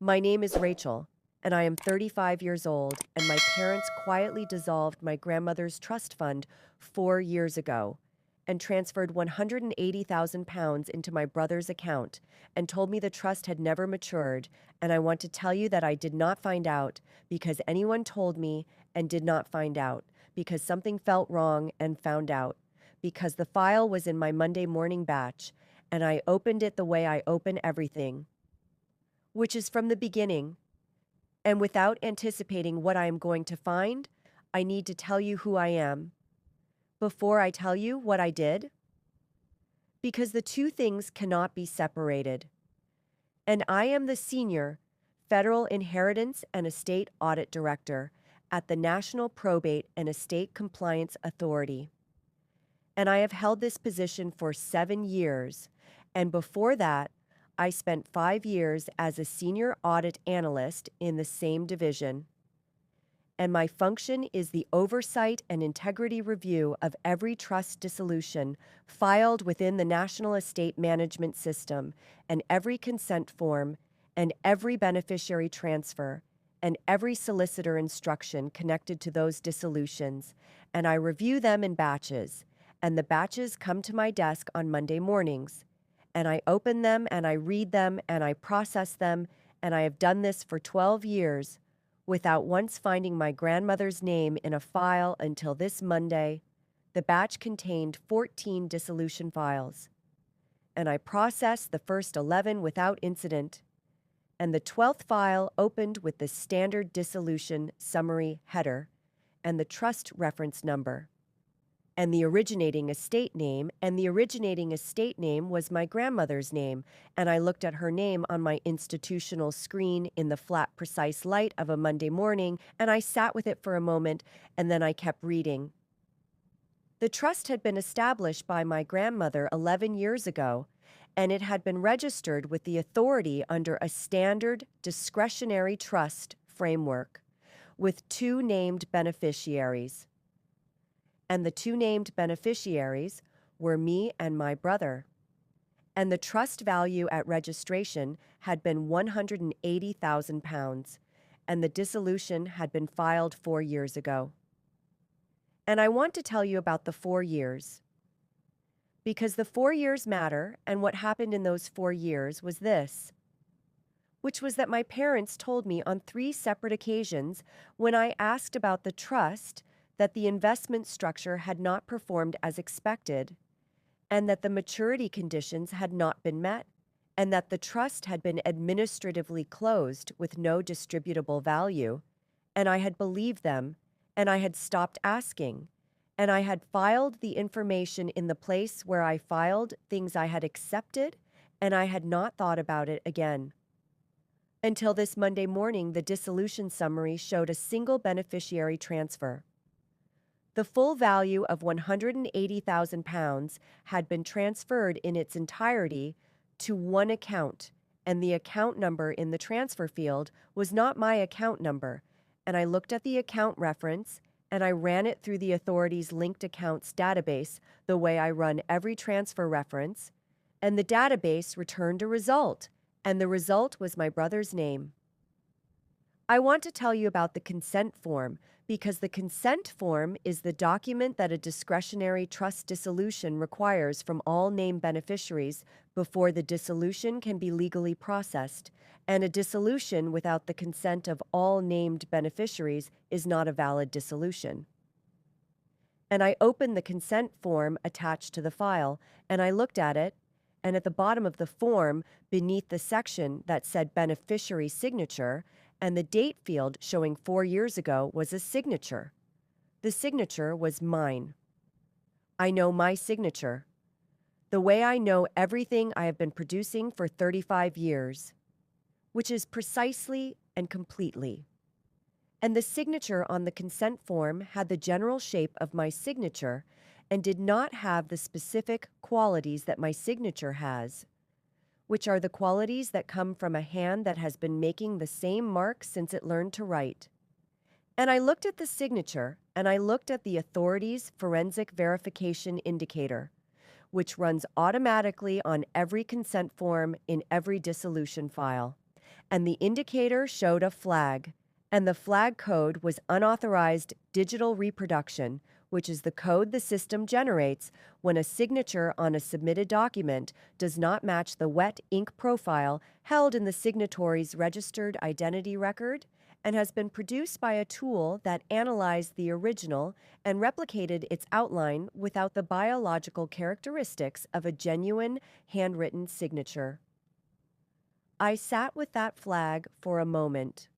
My name is Rachel, and I am 35 years old, and my parents quietly dissolved my grandmother's trust fund 4 years ago and transferred £180,000 into my brother's account and told me the trust had never matured. And I want to tell you that I did not find out because anyone told me and did not find out because something felt wrong and found out because the file was in my Monday morning batch and I opened it the way I open everything, which is from the beginning. And without anticipating what I am going to find, I need to tell you who I am before I tell you what I did, because the two things cannot be separated. And I am the Senior Federal Inheritance and Estate Audit Director at the National Probate and Estate Compliance Authority. And I have held this position for 7 years, and before that, I spent 5 years as a senior audit analyst in the same division. And my function is the oversight and integrity review of every trust dissolution filed within the National Estate Management System, and every consent form, and every beneficiary transfer, and every solicitor instruction connected to those dissolutions. And I review them in batches, and the batches come to my desk on Monday mornings. And I open them, and I read them, and I process them, and I have done this for 12 years without once finding my grandmother's name in a file until this Monday. The batch contained 14 dissolution files, and I processed the first 11 without incident, and the 12th file opened with the standard dissolution summary header and the trust reference number and the originating estate name, and the originating estate name was my grandmother's name, and I looked at her name on my institutional screen in the flat, precise light of a Monday morning, and I sat with it for a moment, and then I kept reading. The trust had been established by my grandmother 11 years ago, and it had been registered with the authority under a standard discretionary trust framework with 2 named beneficiaries. And the 2 named beneficiaries were me and my brother. And the trust value at registration had been £180,000, and the dissolution had been filed 4 years ago. And I want to tell you about the 4 years, because the 4 years matter, and what happened in those 4 years was this, which was that my parents told me on 3 separate occasions when I asked about the trust that the investment structure had not performed as expected, and that the maturity conditions had not been met, and that the trust had been administratively closed with no distributable value, and I had believed them, and I had stopped asking, and I had filed the information in the place where I filed things I had accepted, and I had not thought about it again. Until this Monday morning, the dissolution summary showed a single beneficiary transfer. The full value of £180,000 had been transferred in its entirety to one account, and the account number in the transfer field was not my account number. And I looked at the account reference, and I ran it through the authority's linked accounts database the way I run every transfer reference, and the database returned a result, and the result was my brother's name. I want to tell you about the consent form, because the consent form is the document that a discretionary trust dissolution requires from all named beneficiaries before the dissolution can be legally processed, and a dissolution without the consent of all named beneficiaries is not a valid dissolution. And I opened the consent form attached to the file, and I looked at it, and at the bottom of the form, beneath the section that said beneficiary signature, and the date field showing 4 years ago was a signature. The signature was mine. I know my signature, the way I know everything I have been producing for 35 years, which is precisely and completely. And the signature on the consent form had the general shape of my signature and did not have the specific qualities that my signature has, which are the qualities that come from a hand that has been making the same mark since it learned to write. And I looked at the signature, and I looked at the authority's forensic verification indicator, which runs automatically on every consent form in every dissolution file. and the indicator showed a flag, and the flag code was unauthorized digital reproduction, which is the code the system generates when a signature on a submitted document does not match the wet ink profile held in the signatory's registered identity record and has been produced by a tool that analyzed the original and replicated its outline without the biological characteristics of a genuine handwritten signature. I sat with that flag for a moment.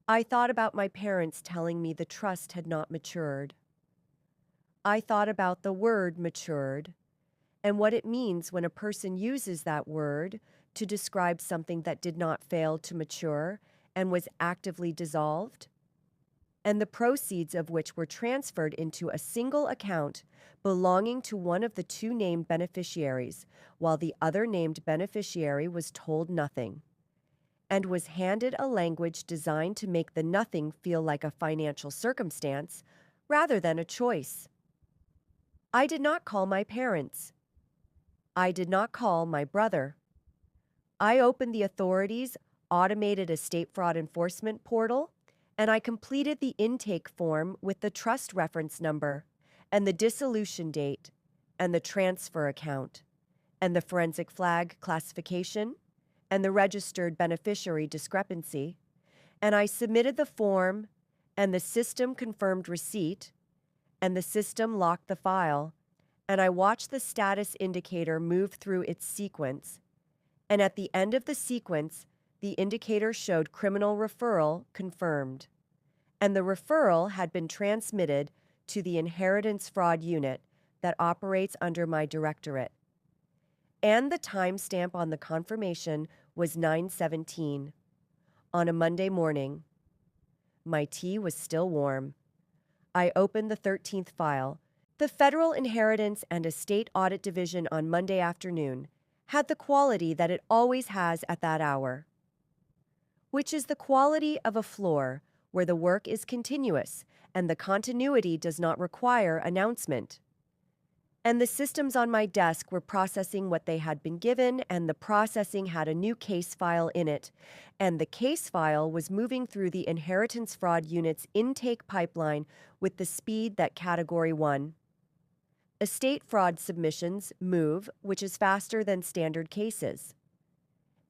I thought about my parents telling me the trust had not matured. I thought about the word matured and what it means when a person uses that word to describe something that did not fail to mature and was actively dissolved, and the proceeds of which were transferred into a single account belonging to one of the two named beneficiaries, while the other named beneficiary was told nothing, and was handed a language designed to make the nothing feel like a financial circumstance rather than a choice. I did not call my parents. I did not call my brother. I opened the authorities' automated estate fraud enforcement portal, and I completed the intake form with the trust reference number and the dissolution date and the transfer account and the forensic flag classification and the registered beneficiary discrepancy, and I submitted the form, and the system confirmed receipt, and the system locked the file, and I watched the status indicator move through its sequence, and at the end of the sequence, the indicator showed criminal referral confirmed, and the referral had been transmitted to the inheritance fraud unit that operates under my directorate. And the timestamp on the confirmation was 9/17 on a Monday morning. My tea was still warm. I opened the 13th file. The Federal Inheritance and Estate Audit Division on Monday afternoon had the quality that it always has at that hour, which is the quality of a floor where the work is continuous and the continuity does not require announcement. And the systems on my desk were processing what they had been given, and the processing had a new case file in it, and the case file was moving through the inheritance fraud unit's intake pipeline with the speed that Category 1. Estate fraud submissions move, which is faster than standard cases.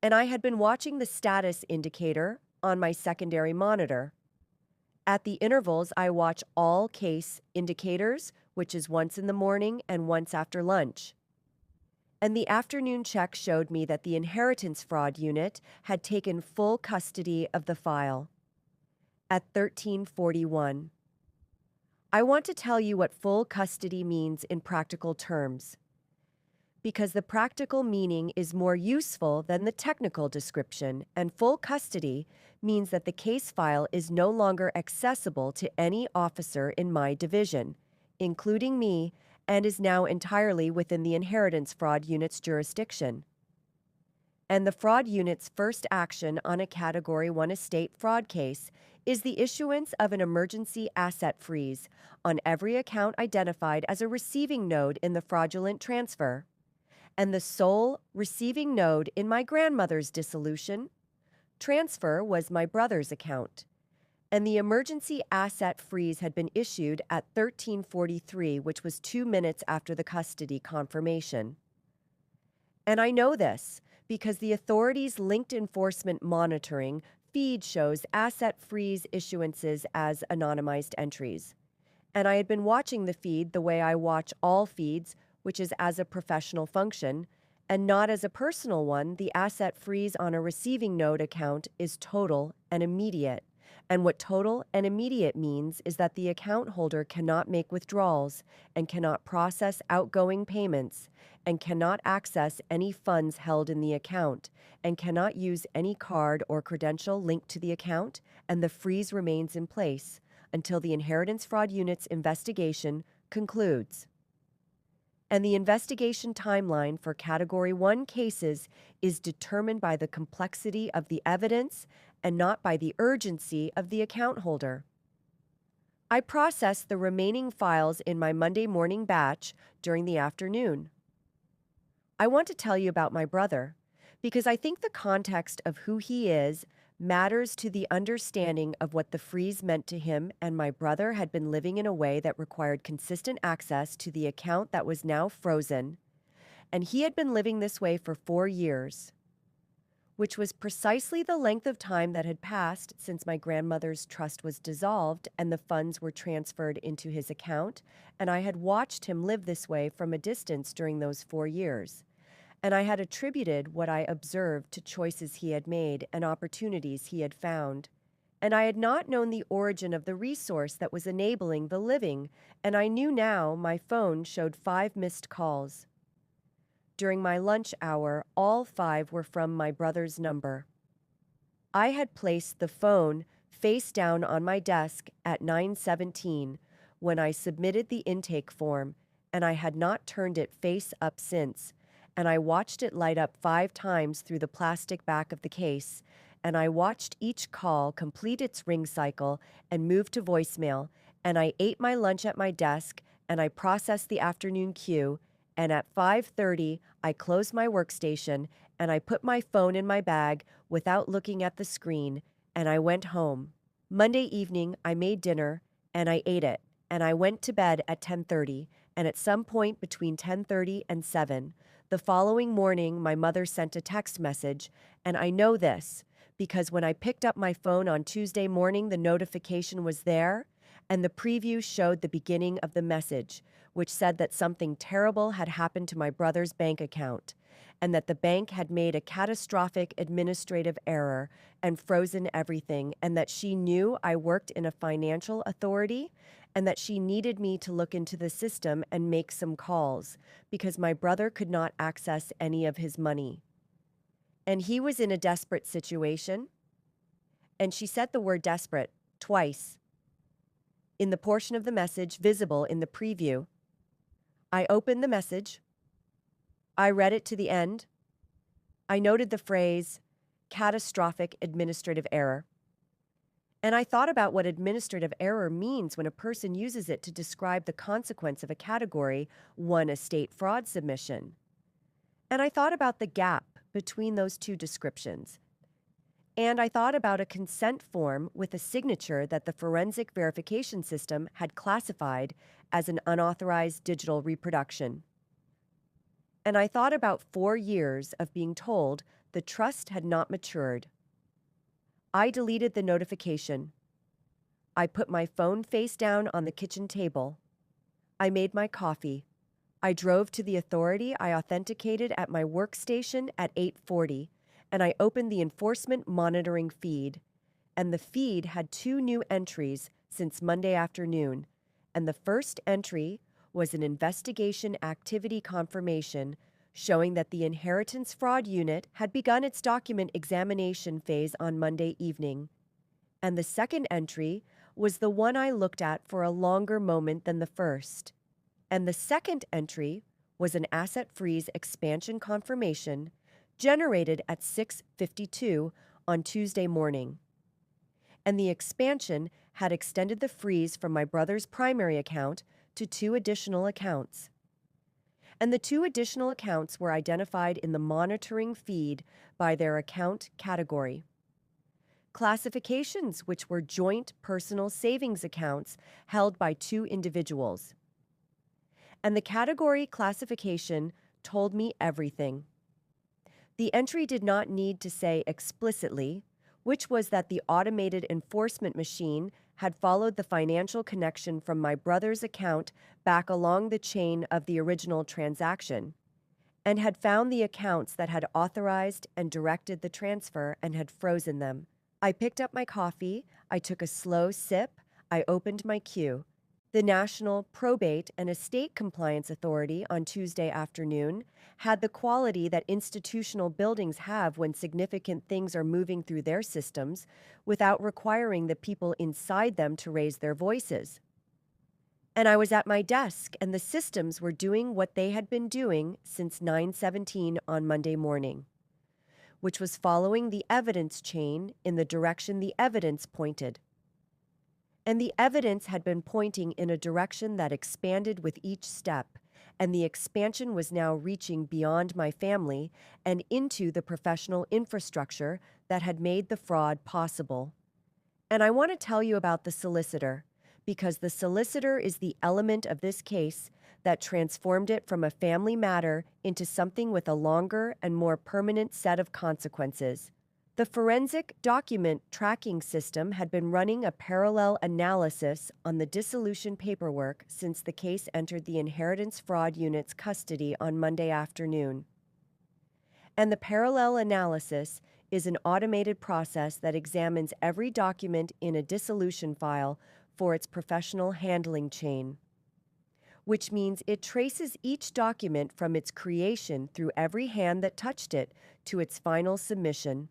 And I had been watching the status indicator on my secondary monitor. At the intervals, I watch all case indicators, which is once in the morning and once after lunch. And the afternoon check showed me that the inheritance fraud unit had taken full custody of the file. At 13:41. I want to tell you what full custody means in practical terms, because the practical meaning is more useful than the technical description, and full custody means that the case file is no longer accessible to any officer in my division, including me, and is now entirely within the inheritance fraud unit's jurisdiction. And the fraud unit's first action on a Category 1 estate fraud case is the issuance of an emergency asset freeze on every account identified as a receiving node in the fraudulent transfer. And the sole receiving node in my grandmother's dissolution transfer was my brother's account. And the emergency asset freeze had been issued at 13:43, which was 2 minutes after the custody confirmation. And I know this because the authorities' linked enforcement monitoring feed shows asset freeze issuances as anonymized entries. And I had been watching the feed the way I watch all feeds, which is as a professional function, and not as a personal one. The asset freeze on a receiving node account is total and immediate. And what total and immediate means is that the account holder cannot make withdrawals and cannot process outgoing payments and cannot access any funds held in the account and cannot use any card or credential linked to the account, and the freeze remains in place until the inheritance fraud unit's investigation concludes. And the investigation timeline for Category 1 cases is determined by the complexity of the evidence and not by the urgency of the account holder. I processed the remaining files in my Monday morning batch during the afternoon. I want to tell you about my brother, Because I think the context of who he is matters to the understanding of what the freeze meant to him, and my brother had been living in a way that required consistent access to the account that was now frozen, and he had been living this way for 4 years, which was precisely the length of time that had passed since my grandmother's trust was dissolved and the funds were transferred into his account, and I had watched him live this way from a distance during those 4 years. And I had attributed what I observed to choices he had made and opportunities he had found. And I had not known the origin of the resource that was enabling the living, and I knew now my phone showed 5 missed calls. During my lunch hour, all 5 were from my brother's number. I had placed the phone face down on my desk at 9:17 when I submitted the intake form, and I had not turned it face up since, and I watched it light up 5 times through the plastic back of the case, and I watched each call complete its ring cycle and move to voicemail, and I ate my lunch at my desk, and I processed the afternoon queue, and at 5:30 I closed my workstation, and I put my phone in my bag without looking at the screen, and I went home. Monday evening I made dinner, and I ate it, and I went to bed at 10:30, and at some point between 10:30 and 7, the following morning, my mother sent a text message, and I know this because when I picked up my phone on Tuesday morning, the notification was there, and the preview showed the beginning of the message, which said that something terrible had happened to my brother's bank account, and that the bank had made a catastrophic administrative error and frozen everything, and that she knew I worked in a financial authority, and that she needed me to look into the system and make some calls, because my brother could not access any of his money. And he was in a desperate situation, and she said the word desperate twice in the portion of the message visible in the preview. I opened the message. I read it to the end. I noted the phrase, catastrophic administrative error. And I thought about what administrative error means when a person uses it to describe the consequence of a Category 1 estate fraud submission. And I thought about the gap between those two descriptions. And I thought about a consent form with a signature that the forensic verification system had classified as an unauthorized digital reproduction. And I thought about 4 years of being told the trust had not matured. I deleted the notification. I put my phone face down on the kitchen table. I made my coffee. I drove to the authority I authenticated at my workstation at 8:40, and I opened the enforcement monitoring feed. And the feed had 2 new entries since Monday afternoon, and the first entry was an investigation activity confirmation showing that the Inheritance Fraud Unit had begun its document examination phase on Monday evening. And the second entry was the one I looked at for a longer moment than the first. And the second entry was an asset freeze expansion confirmation generated at 6:52 on Tuesday morning. And the expansion had extended the freeze from my brother's primary account to 2 additional accounts. And the 2 additional accounts were identified in the monitoring feed by their account category. Classifications which were joint personal savings accounts held by 2 individuals. And the category classification told me everything. The entry did not need to say explicitly, which was that the automated enforcement machine had followed the financial connection from my brother's account back along the chain of the original transaction, and had found the accounts that had authorized and directed the transfer and had frozen them. I picked up my coffee, I took a slow sip, I opened my queue. The National Probate and Estate Compliance Authority on Tuesday afternoon had the quality that institutional buildings have when significant things are moving through their systems without requiring the people inside them to raise their voices. And I was at my desk, and the systems were doing what they had been doing since 9:17 on Monday morning, which was following the evidence chain in the direction the evidence pointed. And the evidence had been pointing in a direction that expanded with each step, and the expansion was now reaching beyond my family and into the professional infrastructure that had made the fraud possible. And I want to tell you about the solicitor, because the solicitor is the element of this case that transformed it from a family matter into something with a longer and more permanent set of consequences. The forensic document tracking system had been running a parallel analysis on the dissolution paperwork since the case entered the Inheritance Fraud Unit's custody on Monday afternoon. And the parallel analysis is an automated process that examines every document in a dissolution file for its professional handling chain, which means it traces each document from its creation through every hand that touched it to its final submission.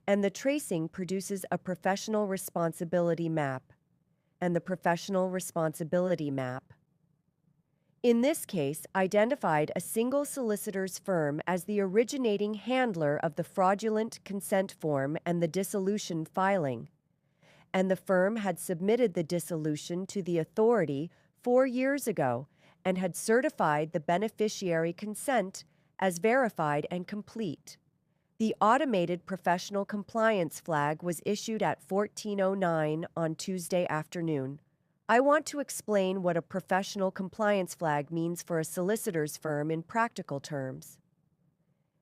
And the tracing produces a professional responsibility map. And the professional responsibility map, in this case, identified a single solicitor's firm as the originating handler of the fraudulent consent form and the dissolution filing. And the firm had submitted the dissolution to the authority 4 years ago and had certified the beneficiary consent as verified and complete. The automated professional compliance flag was issued at 14:09 on Tuesday afternoon. I want to explain what a professional compliance flag means for a solicitor's firm in practical terms.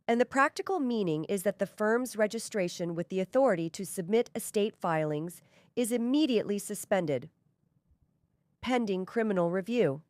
And the practical meaning is that the firm's registration with the authority to submit estate filings is immediately suspended, pending criminal review.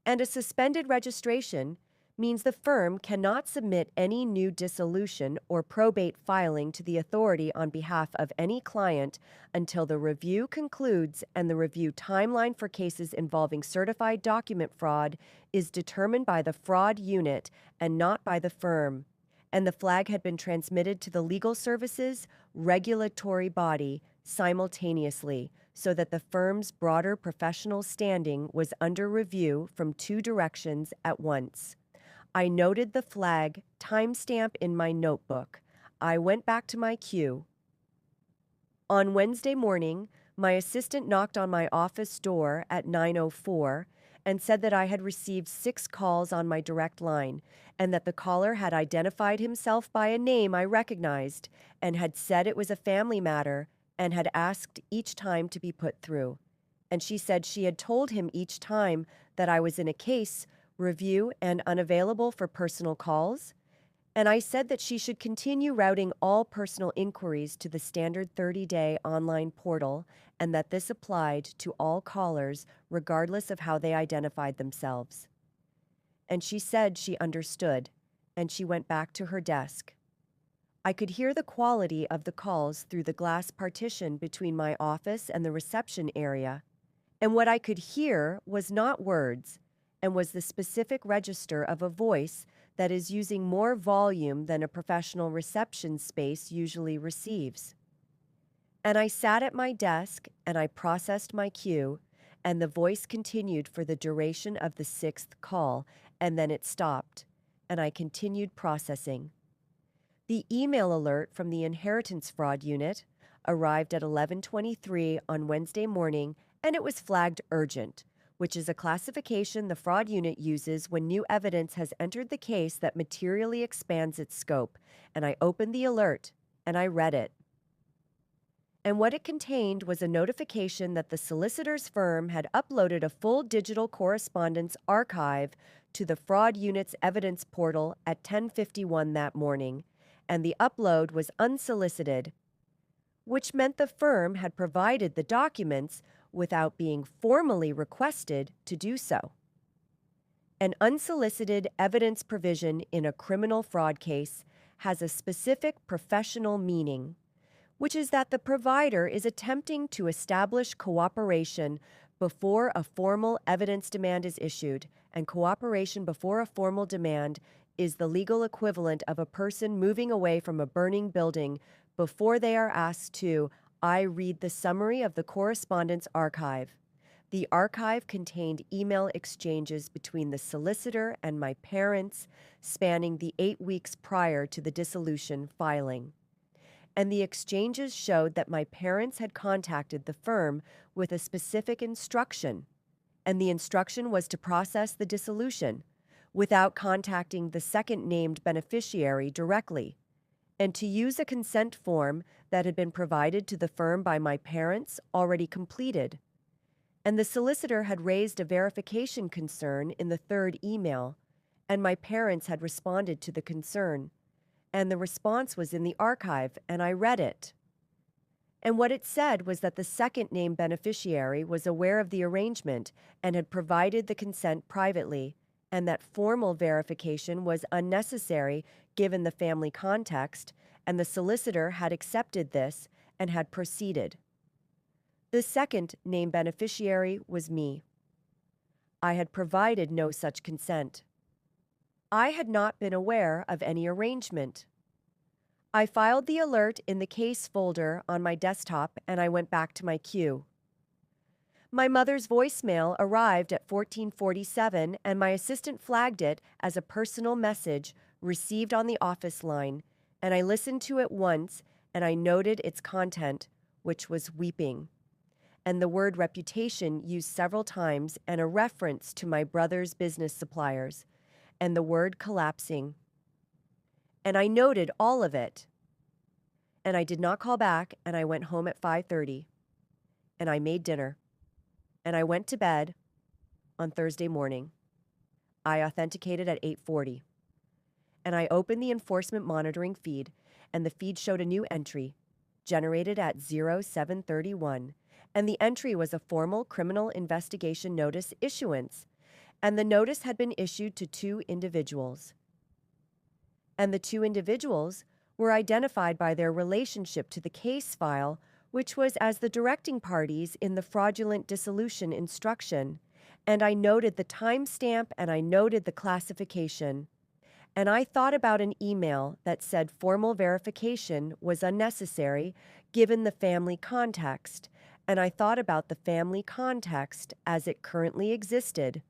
And a suspended registration means the firm cannot submit any new dissolution or probate filing to the authority on behalf of any client until the review concludes, and the review timeline for cases involving certified document fraud is determined by the fraud unit and not by the firm. And the flag had been transmitted to the legal services regulatory body simultaneously, so that the firm's broader professional standing was under review from 2 directions at once. I noted the flag timestamp in my notebook. I went back to my queue. On Wednesday morning, my assistant knocked on my office door at 9:04 and said that I had received 6 calls on my direct line, and that the caller had identified himself by a name I recognized and had said it was a family matter and had asked each time to be put through. And she said she had told him each time that I was in a case review and unavailable for personal calls, and I said that she should continue routing all personal inquiries to the standard 30-day online portal, and that this applied to all callers regardless of how they identified themselves. And she said she understood, and she went back to her desk. I could hear the quality of the calls through the glass partition between my office and the reception area, and what I could hear was not words, and was the specific register of a voice that is using more volume than a professional reception space usually receives. And I sat at my desk and I processed my queue, and the voice continued for the duration of the 6th call, and then it stopped, and I continued processing. The email alert from the Inheritance Fraud Unit arrived at 11:23 on Wednesday morning, and it was flagged urgent, which is a classification the fraud unit uses when new evidence has entered the case that materially expands its scope. And I opened the alert, and I read it. And what it contained was a notification that the solicitor's firm had uploaded a full digital correspondence archive to the fraud unit's evidence portal at 10:51 that morning, and the upload was unsolicited, which meant the firm had provided the documents without being formally requested to do so. An unsolicited evidence provision in a criminal fraud case has a specific professional meaning, which is that the provider is attempting to establish cooperation before a formal evidence demand is issued, and cooperation before a formal demand is the legal equivalent of a person moving away from a burning building before they are asked to I read the summary of the correspondence archive. The archive contained email exchanges between the solicitor and my parents spanning the 8 weeks prior to the dissolution filing. And the exchanges showed that my parents had contacted the firm with a specific instruction, and the instruction was to process the dissolution without contacting the second named beneficiary directly, and to use a consent form that had been provided to the firm by my parents already completed. And the solicitor had raised a verification concern in the third email, and my parents had responded to the concern. And the response was in the archive, and I read it. And what it said was that the second named beneficiary was aware of the arrangement and had provided the consent privately, and that formal verification was unnecessary given the family context, and the solicitor had accepted this and had proceeded. The second named beneficiary was me. I had provided no such consent. I had not been aware of any arrangement. I filed the alert in the case folder on my desktop and I went back to my queue. My mother's voicemail arrived at 14:47 and my assistant flagged it as a personal message received on the office line, and I listened to it once and I noted its content, which was weeping, and the word reputation used several times and a reference to my brother's business suppliers, and the word collapsing. And I noted all of it. And I did not call back, and I went home at 5:30. And I made dinner. And I went to bed on Thursday morning. I authenticated at 8:40. And I opened the enforcement monitoring feed, and the feed showed a new entry, generated at 0731. And the entry was a formal criminal investigation notice issuance, and the notice had been issued to 2 individuals. And the 2 individuals were identified by their relationship to the case file, which was as the directing parties in the fraudulent dissolution instruction, and I noted the timestamp and I noted the classification. And I thought about an email that said formal verification was unnecessary given the family context, and I thought about the family context as it currently existed,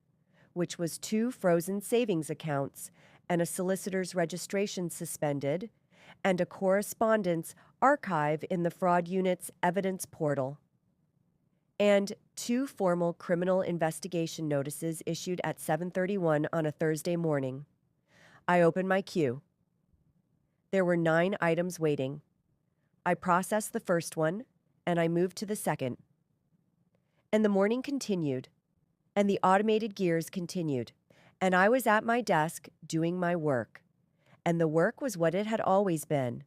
which was 2 frozen savings accounts and a solicitor's registration suspended, and a correspondence archive in the fraud unit's evidence portal, and 2 formal criminal investigation notices issued at 7:31 on a Thursday morning. I opened my queue. There were 9 items waiting. I processed the first one, and I moved to the second. And the morning continued, and the automated gears continued, and I was at my desk doing my work. And the work was what it had always been,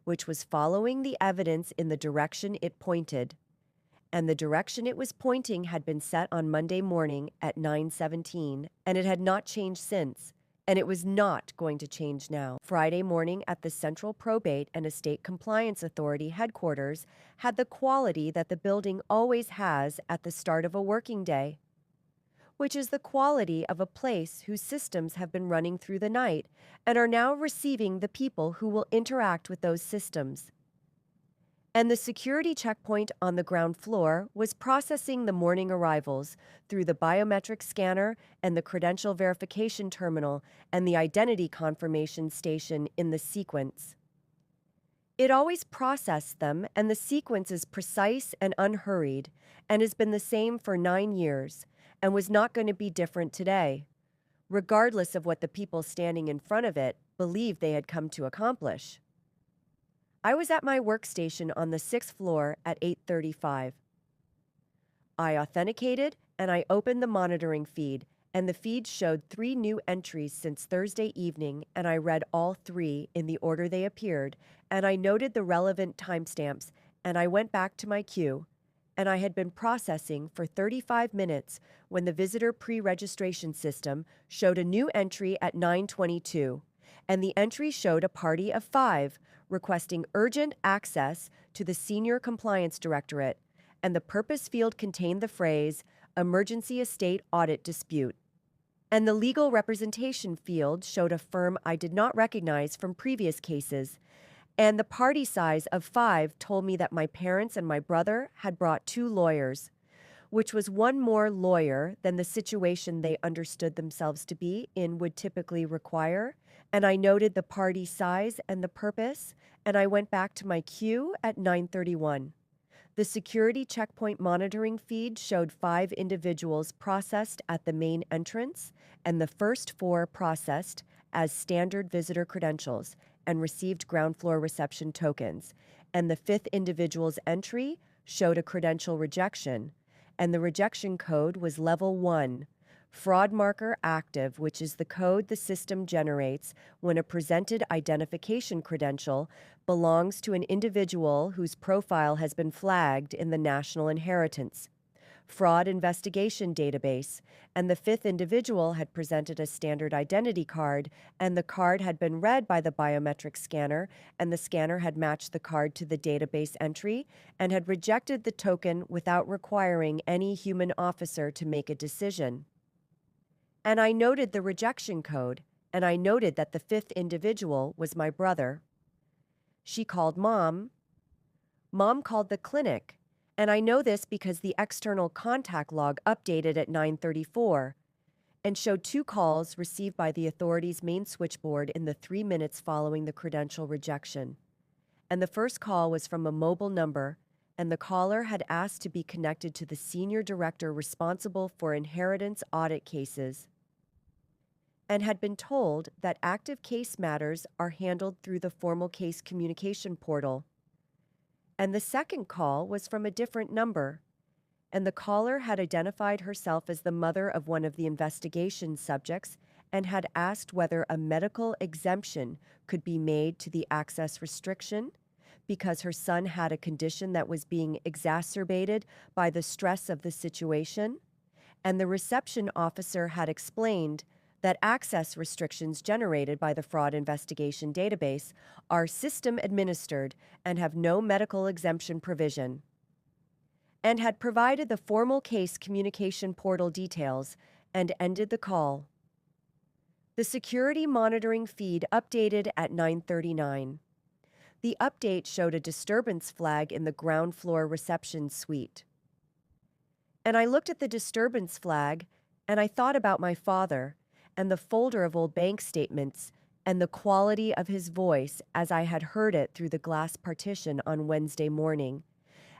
which was following the evidence in the direction it pointed. And the direction it was pointing had been set on Monday morning at 9:17, and it had not changed since, and it was not going to change now. Friday morning at the Central Probate and Estate Compliance Authority headquarters had the quality that the building always has at the start of a working day, which is the quality of a place whose systems have been running through the night and are now receiving the people who will interact with those systems. And the security checkpoint on the ground floor was processing the morning arrivals through the biometric scanner and the credential verification terminal and the identity confirmation station in the sequence. It always processed them, and the sequence is precise and unhurried and has been the same for 9 years and was not going to be different today, regardless of what the people standing in front of it believed they had come to accomplish. I was at my workstation on the 6th floor at 8:35. I authenticated and I opened the monitoring feed, and the feed showed 3 new entries since Thursday evening, and I read all 3 in the order they appeared, and I noted the relevant timestamps, and I went back to my queue, and I had been processing for 35 minutes when the visitor pre-registration system showed a new entry at 9:22, and the entry showed a party of 5 requesting urgent access to the Senior Compliance Directorate, and the purpose field contained the phrase, Emergency Estate Audit Dispute. And the legal representation field showed a firm I did not recognize from previous cases, and the party size of 5 told me that my parents and my brother had brought 2 lawyers, which was 1 more lawyer than the situation they understood themselves to be in would typically require, and I noted the party size and the purpose, and I went back to my queue at 9:31. The security checkpoint monitoring feed showed 5 individuals processed at the main entrance, and the first 4 processed as standard visitor credentials and received ground floor reception tokens. And the 5th individual's entry showed a credential rejection, and the rejection code was level 1. Fraud marker active, which is the code the system generates when a presented identification credential belongs to an individual whose profile has been flagged in the National Inheritance Fraud Investigation Database, and the 5th individual had presented a standard identity card, and the card had been read by the biometric scanner, and the scanner had matched the card to the database entry and had rejected the token without requiring any human officer to make a decision. And I noted the rejection code, and I noted that the 5th individual was my brother. She called Mom. Mom called the clinic, and I know this because the external contact log updated at 9:34 and showed 2 calls received by the authorities' main switchboard in the 3 minutes following the credential rejection. And the first call was from a mobile number, and the caller had asked to be connected to the senior director responsible for inheritance audit cases, and had been told that active case matters are handled through the formal case communication portal. And the second call was from a different number, and the caller had identified herself as the mother of one of the investigation subjects and had asked whether a medical exemption could be made to the access restriction because her son had a condition that was being exacerbated by the stress of the situation. And the reception officer had explained that access restrictions generated by the fraud investigation database are system administered and have no medical exemption provision, and had provided the formal case communication portal details and ended the call. The security monitoring feed updated at 9:39. The update showed a disturbance flag in the ground floor reception suite. And I looked at the disturbance flag, and I thought about my father and the folder of old bank statements and the quality of his voice as I had heard it through the glass partition on Wednesday morning.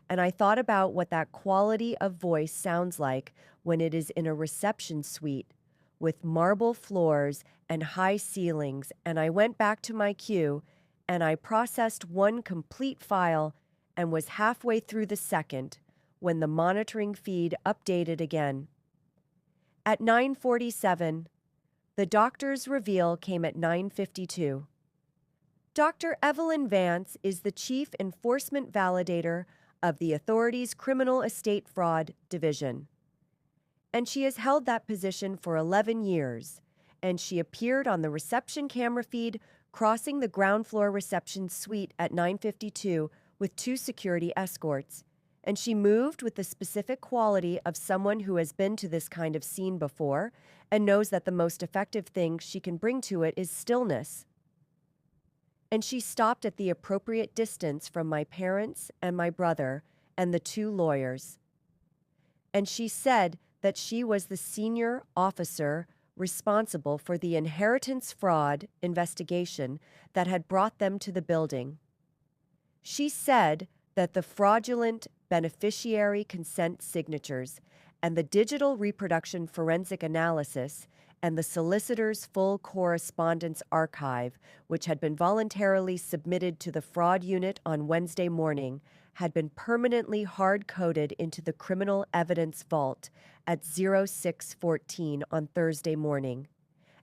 And I thought about what that quality of voice sounds like when it is in a reception suite with marble floors and high ceilings, and I went back to my queue and I processed one complete file and was halfway through the second when the monitoring feed updated again. At 9:47, the doctor's reveal came at 9:52. Dr. Evelyn Vance is the Chief Enforcement Validator of the authority's Criminal Estate Fraud Division, and she has held that position for 11 years, and she appeared on the reception camera feed crossing the ground floor reception suite at 9:52 with 2 security escorts, and she moved with the specific quality of someone who has been to this kind of scene before and knows that the most effective thing she can bring to it is stillness. And she stopped at the appropriate distance from my parents and my brother and the 2 lawyers. And she said that she was the senior officer responsible for the inheritance fraud investigation that had brought them to the building. She said that the fraudulent beneficiary consent signatures and the digital reproduction forensic analysis and the solicitor's full correspondence archive, which had been voluntarily submitted to the fraud unit on Wednesday morning, had been permanently hard-coded into the criminal evidence vault at 0614 on Thursday morning,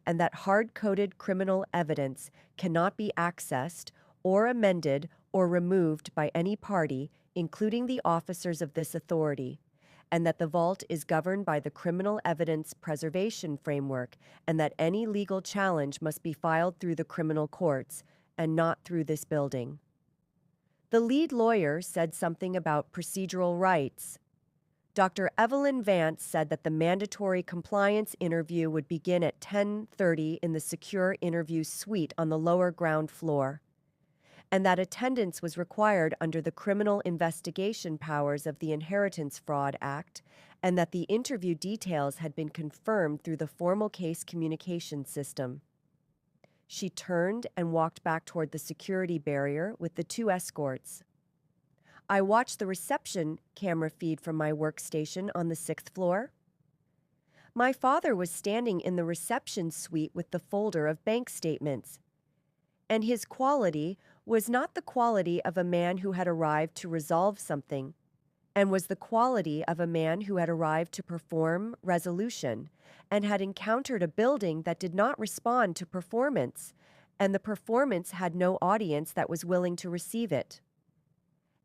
and that hard-coded criminal evidence cannot be accessed or amended or removed by any party, including the officers of this authority, and that the vault is governed by the Criminal Evidence Preservation Framework, and that any legal challenge must be filed through the criminal courts and not through this building. The lead lawyer said something about procedural rights. Dr. Evelyn Vance said that the mandatory compliance interview would begin at 10:30 in the secure interview suite on the lower ground floor, and that attendance was required under the criminal investigation powers of the Inheritance Fraud Act, and that the interview details had been confirmed through the formal case communication system. She turned and walked back toward the security barrier with the 2 escorts. I watched the reception camera feed from my workstation on the 6th floor. My father was standing in the reception suite with the folder of bank statements, and his quality was not the quality of a man who had arrived to resolve something, and was the quality of a man who had arrived to perform resolution, and had encountered a building that did not respond to performance, and the performance had no audience that was willing to receive it.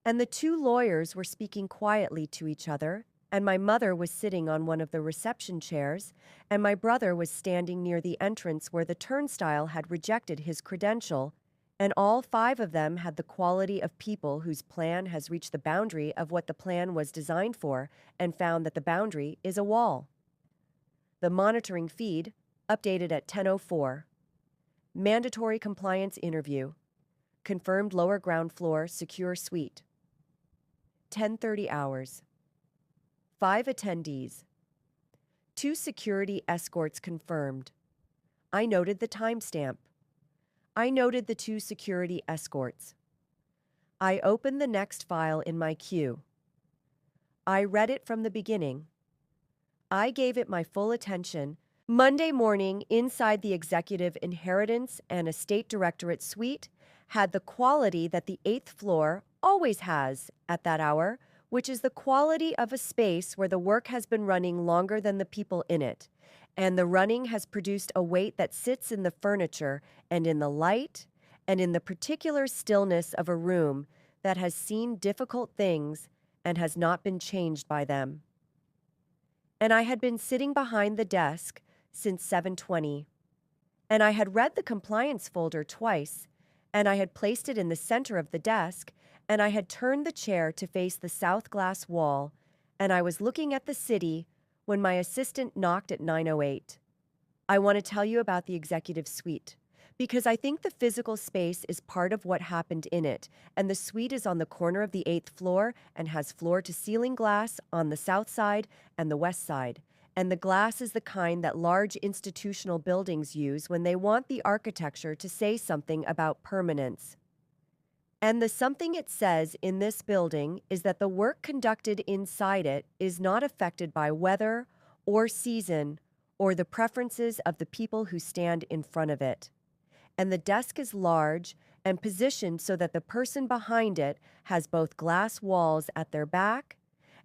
And the two lawyers were speaking quietly to each other, and my mother was sitting on one of the reception chairs, and my brother was standing near the entrance where the turnstile had rejected his credential, and all five of them had the quality of people whose plan has reached the boundary of what the plan was designed for and found that the boundary is a wall. The monitoring feed, updated at 10:04. Mandatory compliance interview. Confirmed lower ground floor secure suite. 10:30 hours. 5 attendees. 2 security escorts confirmed. I noted the timestamp. I noted the 2 security escorts. I opened the next file in my queue. I read it from the beginning. I gave it my full attention. Monday morning, inside the Executive Inheritance and Estate Directorate suite, had the quality that the 8th floor always has at that hour, which is the quality of a space where the work has been running longer than the people in it, and the running has produced a weight that sits in the furniture and in the light and in the particular stillness of a room that has seen difficult things and has not been changed by them. And I had been sitting behind the desk since 7:20, and I had read the compliance folder twice, and I had placed it in the center of the desk, and I had turned the chair to face the south glass wall, and I was looking at the city when my assistant knocked at 9:08. I want to tell you about the executive suite, because I think the physical space is part of what happened in it, and the suite is on the corner of the 8th floor and has floor-to-ceiling glass on the south side and the west side. And the glass is the kind that large institutional buildings use when they want the architecture to say something about permanence. And the something it says in this building is that the work conducted inside it is not affected by weather or season or the preferences of the people who stand in front of it. And the desk is large and positioned so that the person behind it has both glass walls at their back,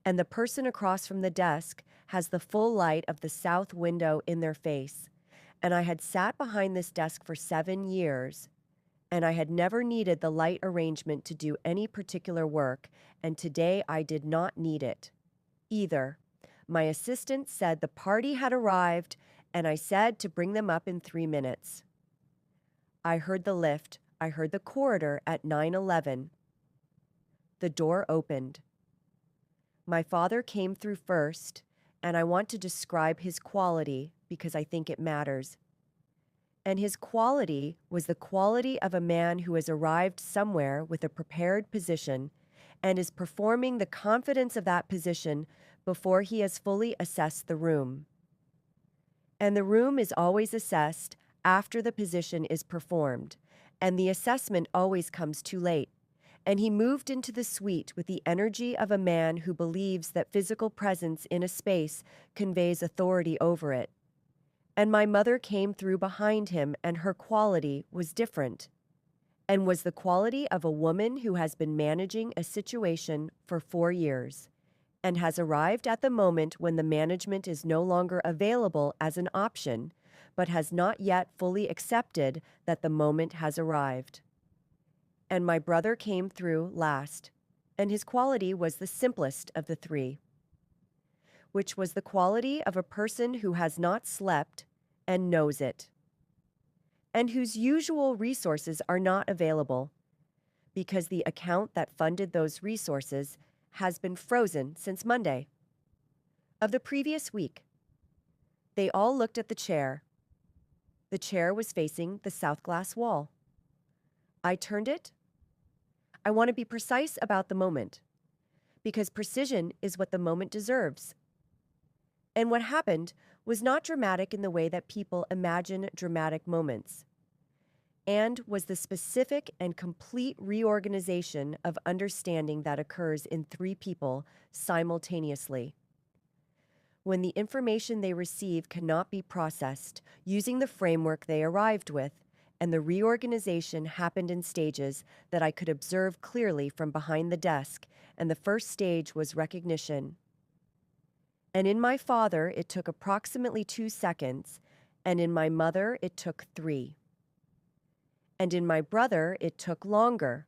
and the person across from the desk has the full light of the south window in their face. And I had sat behind this desk for 7 years, and I had never needed the light arrangement to do any particular work, and today I did not need it either. My assistant said the party had arrived, and I said to bring them up in 3 minutes. I heard the lift. I heard the corridor at 9:11. The door opened. My father came through first, and I want to describe his quality because I think it matters. And his quality was the quality of a man who has arrived somewhere with a prepared position and is performing the confidence of that position before he has fully assessed the room. And the room is always assessed after the position is performed, and the assessment always comes too late. And he moved into the suite with the energy of a man who believes that physical presence in a space conveys authority over it. And my mother came through behind him, and her quality was different, and was the quality of a woman who has been managing a situation for 4 years, and has arrived at the moment when the management is no longer available as an option, but has not yet fully accepted that the moment has arrived. And my brother came through last, and his quality was the simplest of the 3, which was the quality of a person who has not slept and knows it, and whose usual resources are not available, because the account that funded those resources has been frozen since Monday of the previous week. They all looked at the chair. The chair was facing the south glass wall. I turned it. I want to be precise about the moment, because precision is what the moment deserves. And what happened was not dramatic in the way that people imagine dramatic moments. and was the specific and complete reorganization of understanding that occurs in three people simultaneously. When the information they receive cannot be processed using the framework they arrived with, and the reorganization happened in stages that I could observe clearly from behind the desk, and the first stage was recognition. And in my father, it took approximately 2 seconds, and in my mother, it took 3. And in my brother, it took longer,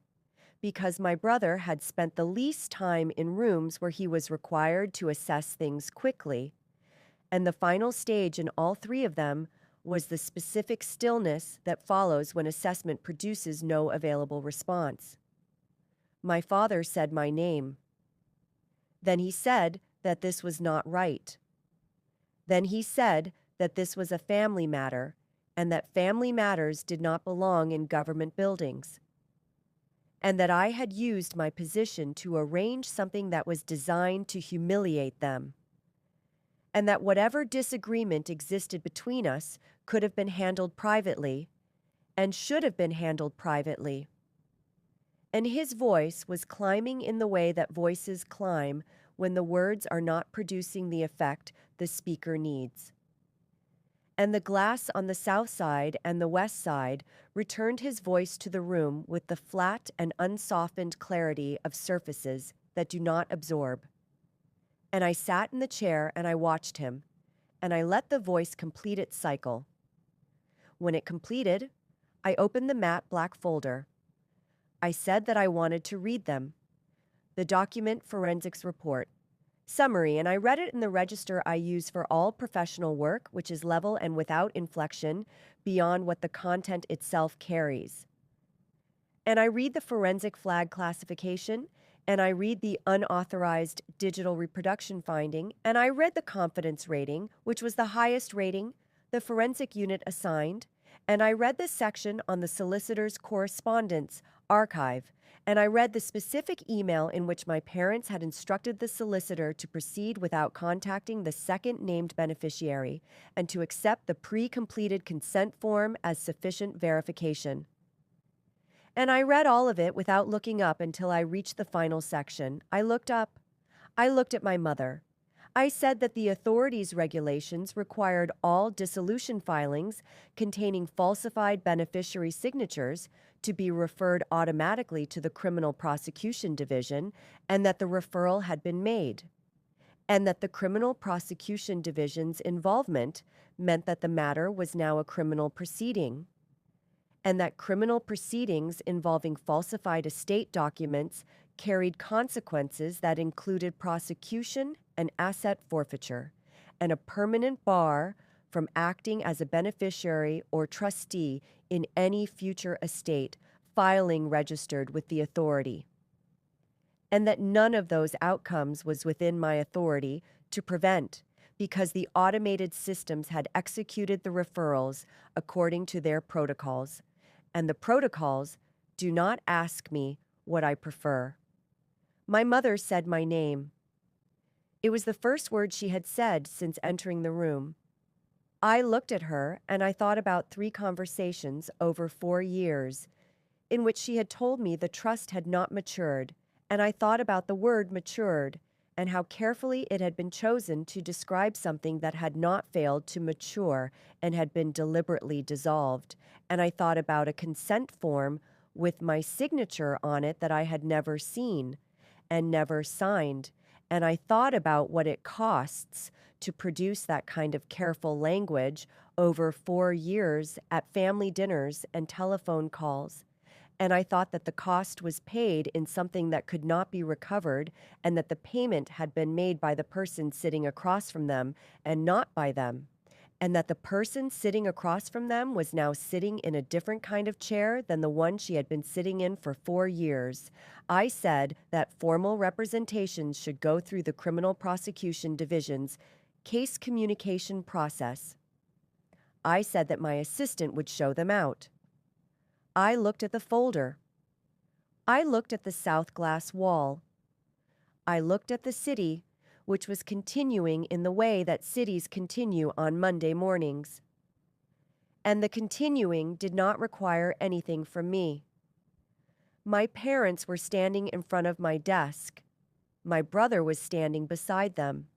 because my brother had spent the least time in rooms where he was required to assess things quickly. And the final stage in all three of them was the specific stillness that follows when assessment produces no available response. My father said my name. Then he said that this was not right. Then he said that this was a family matter and that family matters did not belong in government buildings, and that I had used my position to arrange something that was designed to humiliate them, and that whatever disagreement existed between us could have been handled privately and should have been handled privately. And his voice was climbing in the way that voices climb when the words are not producing the effect the speaker needs. And the glass on the south side and the west side returned his voice to the room with the flat and unsoftened clarity of surfaces that do not absorb. And I sat in the chair and I watched him, and I let the voice complete its cycle. When it completed, I opened the matte black folder. I said that I wanted to read them. The document forensics report. Summary, and I read it in the register I use for all professional work, which is level and without inflection, beyond what the content itself carries. And I read the forensic flag classification, and I read the unauthorized digital reproduction finding, and I read the confidence rating, which was the highest rating the forensic unit assigned, and I read the section on the solicitor's correspondence archive, and I read the specific email in which my parents had instructed the solicitor to proceed without contacting the second named beneficiary and to accept the pre-completed consent form as sufficient verification. And I read all of it without looking up until I reached the final section. I looked up. I looked at my mother. I said that the authorities' regulations required all dissolution filings containing falsified beneficiary signatures to be referred automatically to the Criminal Prosecution Division, and that the referral had been made, and that the Criminal Prosecution Division's involvement meant that the matter was now a criminal proceeding, and that criminal proceedings involving falsified estate documents carried consequences that included prosecution and asset forfeiture, and a permanent bar from acting as a beneficiary or trustee in any future estate filing registered with the authority, and that none of those outcomes was within my authority to prevent because the automated systems had executed the referrals according to their protocols, and the protocols do not ask me what I prefer. My mother said my name. It was the first word she had said since entering the room. I looked at her and I thought about 3 conversations over 4 years in which she had told me the trust had not matured, and I thought about the word matured and how carefully it had been chosen to describe something that had not failed to mature and had been deliberately dissolved, and I thought about a consent form with my signature on it that I had never seen and never signed, and I thought about what it costs to produce that kind of careful language over 4 years at family dinners and telephone calls. And I thought that the cost was paid in something that could not be recovered, and that the payment had been made by the person sitting across from them and not by them, and that the person sitting across from them was now sitting in a different kind of chair than the one she had been sitting in for 4 years. I said that formal representations should go through the Criminal Prosecution Division's case communication process. I said that my assistant would show them out. I looked at the folder. I looked at the south glass wall. I looked at the city, which was continuing in the way that cities continue on Monday mornings. and the continuing did not require anything from me. My parents were standing in front of my desk. My brother was standing beside them.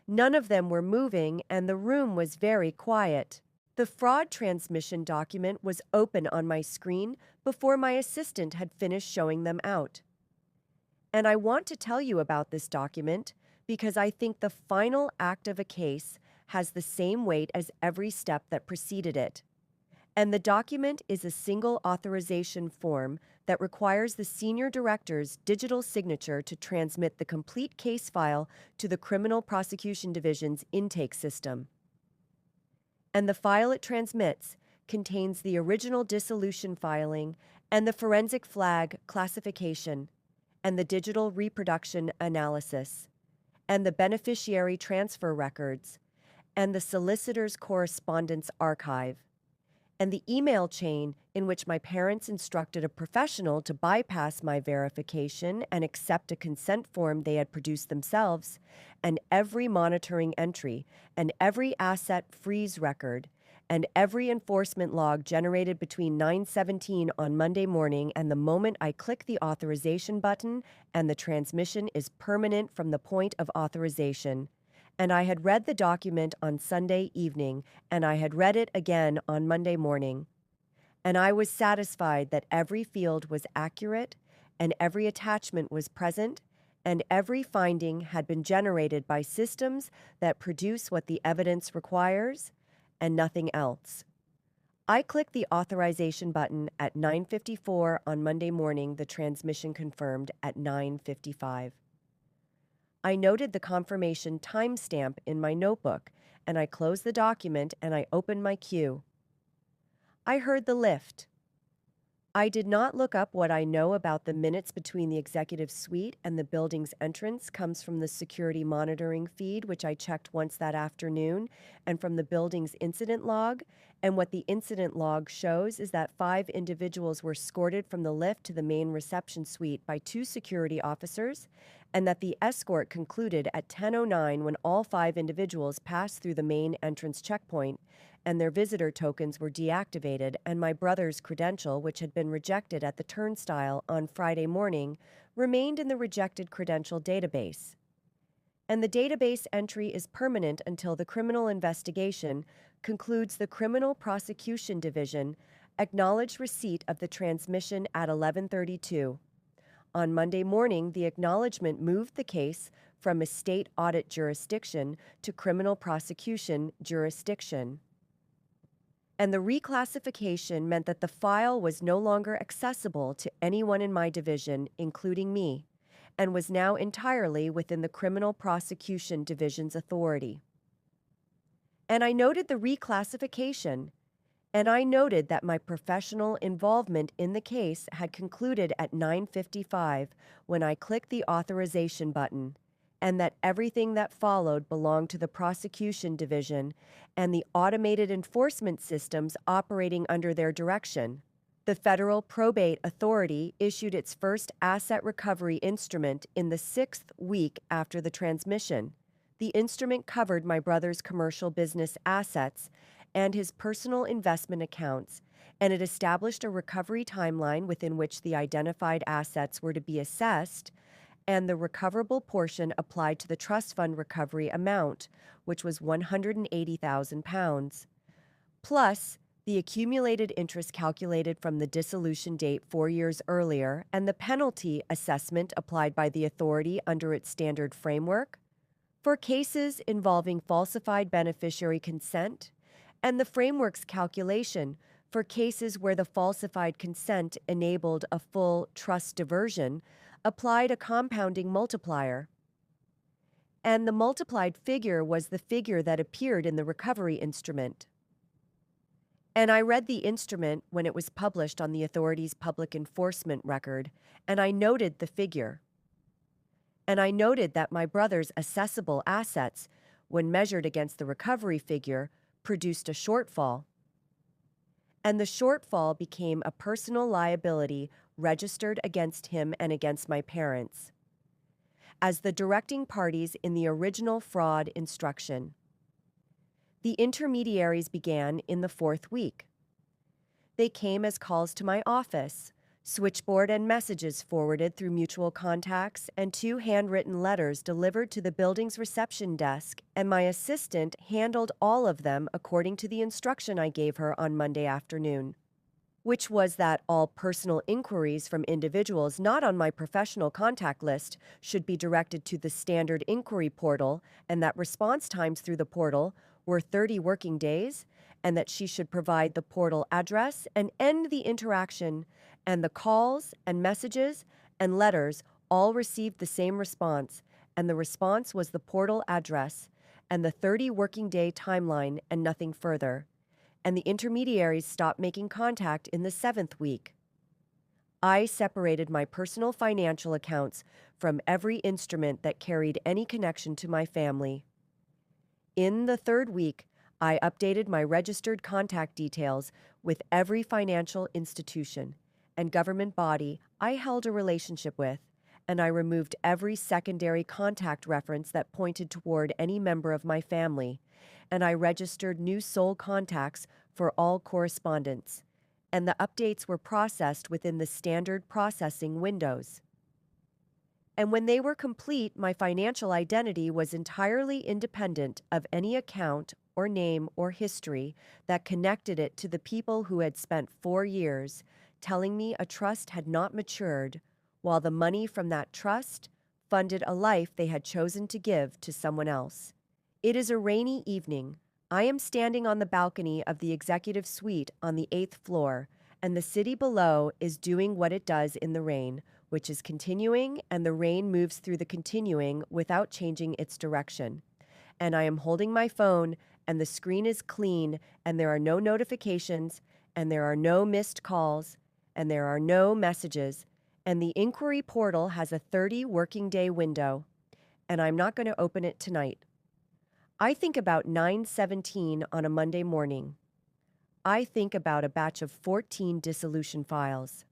None of them were moving, and the room was very quiet. The fraud transmission document was open on my screen before my assistant had finished showing them out. And I want to tell you about this document because I think the final act of a case has the same weight as every step that preceded it. And the document is a single authorization form that requires the senior director's digital signature to transmit the complete case file to the Criminal Prosecution Division's intake system. And the file it transmits contains the original dissolution filing and the forensic flag classification and the digital reproduction analysis and the beneficiary transfer records and the solicitor's correspondence archive and the email chain in which my parents instructed a professional to bypass my verification and accept a consent form they had produced themselves, and every monitoring entry, and every asset freeze record, and every enforcement log generated between 9:17 on Monday morning and the moment I click the authorization button, and the transmission is permanent from the point of authorization. And I had read the document on Sunday evening, and I had read it again on Monday morning. And I was satisfied that every field was accurate, and every attachment was present, and every finding had been generated by systems that produce what the evidence requires, and nothing else. I clicked the authorization button at 9:54 on Monday morning, the transmission confirmed at 9:55. I noted the confirmation timestamp in my notebook, and I closed the document and I opened my queue. I heard the lift. I did not look up what I know about the minutes between the executive suite and the building's entrance comes from the security monitoring feed, which I checked once that afternoon, and from the building's incident log. And what the incident log shows is that 5 individuals were escorted from the lift to the main reception suite by 2 security officers, and that the escort concluded at 10:09 when all 5 individuals passed through the main entrance checkpoint, and their visitor tokens were deactivated, and my brother's credential, which had been rejected at the turnstile on Friday morning, remained in the rejected credential database. And the database entry is permanent until the criminal investigation concludes. The Criminal Prosecution Division acknowledged receipt of the transmission at 11:32. On Monday morning, the acknowledgement moved the case from a state audit jurisdiction to criminal prosecution jurisdiction. And the reclassification meant that the file was no longer accessible to anyone in my division, including me, and was now entirely within the Criminal Prosecution Division's authority. And I noted the reclassification, and I noted that my professional involvement in the case had concluded at 9:55 when I clicked the authorization button, and that everything that followed belonged to the prosecution division and the automated enforcement systems operating under their direction. The Federal Probate Authority issued its first asset recovery instrument in the 6th week after the transmission. The instrument covered my brother's commercial business assets and his personal investment accounts, and it established a recovery timeline within which the identified assets were to be assessed, and the recoverable portion applied to the trust fund recovery amount, which was £180,000, plus the accumulated interest calculated from the dissolution date 4 years earlier, and the penalty assessment applied by the authority under its standard framework for cases involving falsified beneficiary consent, and the framework's calculation for cases where the falsified consent enabled a full trust diversion applied a compounding multiplier. And the multiplied figure was the figure that appeared in the recovery instrument. And I read the instrument when it was published on the authority's public enforcement record, and I noted the figure. And I noted that my brother's assessable assets, when measured against the recovery figure, produced a shortfall. And the shortfall became a personal liability registered against him and against my parents as the directing parties in the original fraud instruction. The intermediaries began in the fourth week. They came as calls to my office, switchboard and messages forwarded through mutual contacts, and 2 handwritten letters delivered to the building's reception desk, and my assistant handled all of them according to the instruction I gave her on Monday afternoon, which was that all personal inquiries from individuals not on my professional contact list should be directed to the standard inquiry portal, and that response times through the portal were 30 working days, and that she should provide the portal address and end the interaction, and the calls and messages and letters all received the same response, and the response was the portal address and the 30 working day timeline and nothing further. And the intermediaries stopped making contact in the 7th week. I separated my personal financial accounts from every instrument that carried any connection to my family. In the 3rd week, I updated my registered contact details with every financial institution and government body I held a relationship with, and I removed every secondary contact reference that pointed toward any member of my family, and I registered new sole contacts for all correspondence, and the updates were processed within the standard processing windows. And when they were complete, my financial identity was entirely independent of any account or name or history that connected it to the people who had spent 4 years telling me a trust had not matured, while the money from that trust funded a life they had chosen to give to someone else. It is a rainy evening. I am standing on the balcony of the executive suite on the 8th floor, and the city below is doing what it does in the rain, which is continuing, and the rain moves through the continuing without changing its direction. And I am holding my phone, and the screen is clean, and there are no notifications, and there are no missed calls, and there are no messages, and the inquiry portal has a 30 working day window, and I'm not going to open it tonight. I think about 9:17 on a Monday morning. I think about a batch of 14 dissolution files.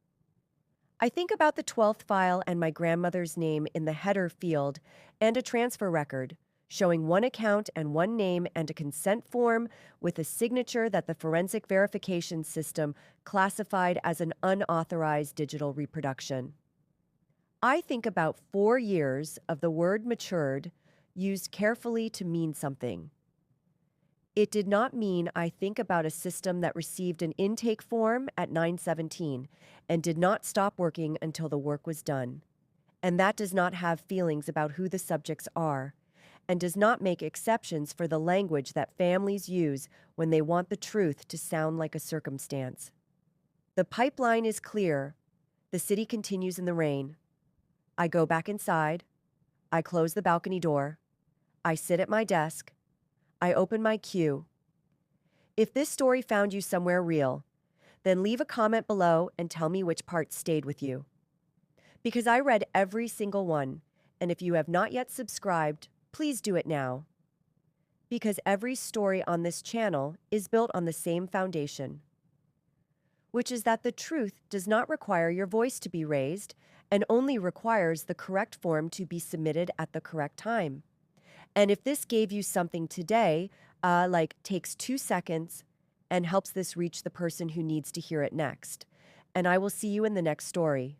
I think about the 12th file and my grandmother's name in the header field and a transfer record showing one account and one name and a consent form with a signature that the forensic verification system classified as an unauthorized digital reproduction. I think about 4 years of the word matured used carefully to mean something. It did not mean I think about a system that received an intake form at 9:17 and did not stop working until the work was done. And that does not have feelings about who the subjects are, and does not make exceptions for the language that families use when they want the truth to sound like a circumstance. The pipeline is clear. The city continues in the rain. I go back inside. I close the balcony door. I sit at my desk. I open my queue. If this story found you somewhere real, then leave a comment below and tell me which part stayed with you. Because I read every single one, and if you have not yet subscribed, please do it now. Because every story on this channel is built on the same foundation, which is that the truth does not require your voice to be raised and only requires the correct form to be submitted at the correct time. And if this gave you something today, like takes 2 seconds and helps this reach the person who needs to hear it next, and I will see you in the next story.